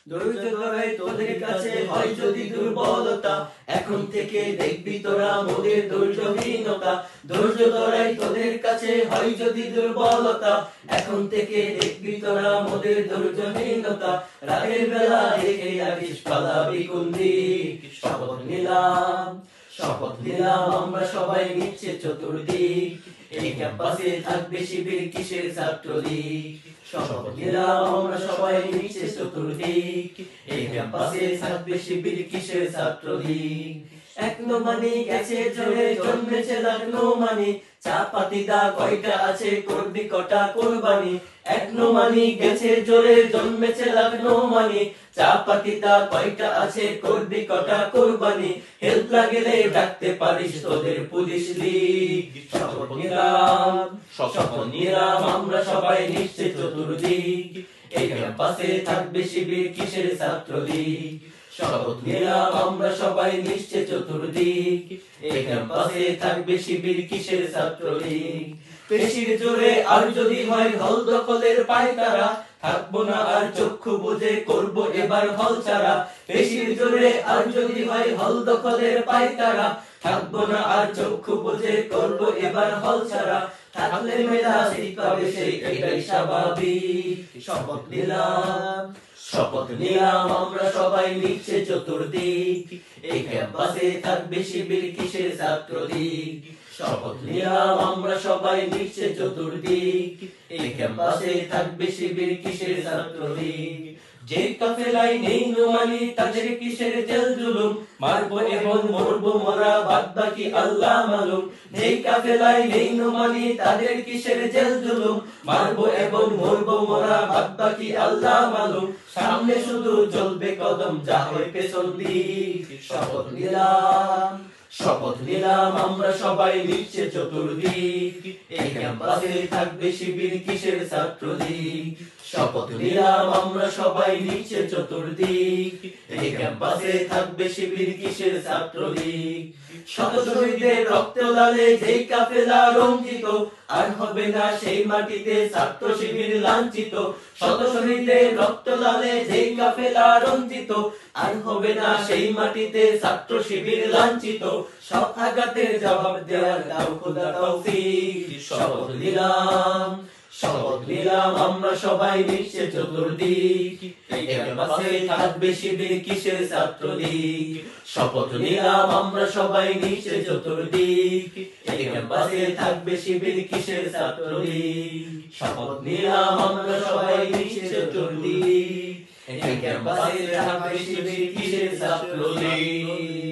ধৈর্য ধরে তোদের কাছে হয় যদি দুর্বলতা, এখন থেকে দেখবি তোরা মোদের ধৈর্যহীনতা। ধৈর্য ধরাই তোদের কাছে হয় যদি দুর্বলতা, এখন থেকে দেখবি তোরা মোদের ধৈর্যহীনতা। রাতের বেলা দেখে রাখিস পালাবি কোন দিক। শপথ নিলাম, শপথ নিলাম আমরা সবাই নিচ্ছে চতুর্দিক। এই ক্যাম্পাসে থাকবে শিবির কিসের ছাত্রলীগ। শপথ নিলাম আমরা সবাই নিচ্ছে চতুর্দিক। এই ক্যাম্পাসে থাকবে শিবির কিসের ছাত্রলীগ। এক নমানি গেছে জোরে জন্মেছে লাখ নমানি, চা পাতিদা কয়টা আছে করবি কটা কোরবানি। এক নমানি গেছে জোরে জন্মেছে লাখ নমানি, চা পাতিদা কয়টা আছে করবি কটা কোরবানি। হেল্প লাগলে ডাকতে পারিস তোদের পুলিশ লীগ। শপথ নিলাম, শপথ নিলাম আমরা সবাই নিচ্ছে চতুর্দিক। এই ক্যাম্পাসে থাকবে শিবির কিসের ছাত্রলীগ। শপথ নিলাম আমরা সবাই নিচ্ছে চতুর্দিক। এই ক্যাম্পাসে থাকবে শিবির কিসের ছাত্রলীগ। পেশির জোরে আর যদি হয় হল দখলের পায়তারা, থাকবো না আর চক্ষু বুজে করব এবার হল ছাড়া। পেশির জোরে আর যদি হয় হল দখলের পায়তারা, থাকবো না আর চক্ষু বুজে করব এবার হল ছাড়া। থাকলে মেধা শিখাবে সেই এটাই স্বাভাবিক। শপথ নিলাম, শপথ নিলাম আমরা সবাই নিচ্ছে চতুর্দিক। এই ক্যাম্পাসে থাকবে শিবির কিসের ছাত্রলীগ। শপথ নিলাম আমরা সবাই নিচ্ছে চতুর্দিক। এই ক্যাম্পাসে থাকবে শিবির কিসের ছাত্রলীগ। যে কাফেলায় নেই নোমানি তাদের কিসের জেল জুলুম, মারবো এবং মরবো মোরা বাদ বাকি আল্লাহ মালুম। যে কাফেলায় নেই নোমানি তাদের কিসের জেল জুলুম, মারবো এবং মরবো মোরা বাদ বাকি আল্লাহ মালুম। সামনে শুধু চলবে কদম যা হয় পেছন দিক। শপথ নিলাম, শপথ নিলাম আমরা সবাই নিচ্ছে চতুর্দিক। এই ক্যাম্পাসে থাকবে শিবির কিসের ছাত্রলীগ। শপথ নিলাম আমরা সবাই নিচ্ছে চতুর্দিক। এই ক্যাম্পাসে থাকবে শিবির কিসের ছাত্রলীগ। শত শহীদের রক্ত লালে যেই কাফেলা রঞ্জিত, আর হবে না সেই মাটিতে ছাত্র শিবির লাঞ্ছিত। শত শহীদের রক্ত লালে যেই কাফেলা রঞ্জিত, আর হবে না সেই মাটিতে ছাত্র শিবির লাঞ্ছিত। সব আঘাতের জবাব দেওয়ার দাও খোদা তৌফিক। শপথ নিলাম, শপথ নিলাম আমরা সবাই নিচ্ছে চতুর্দিক। এই ক্যাম্পাসে থাকবে শিবির কিসের ছাত্রলীগ। শপথ নিলাম আমরা সবাই নিচ্ছে চতুর্দিক। এই ক্যাম্পাসে থাকবে শিবির কিসের ছাত্রলীগ। শপথ নিলাম আমরা সবাই নিচ্ছে চতুর্দিক। এই ক্যাম্পাসে থাকবে শিবির কিসের ছাত্রলীগ।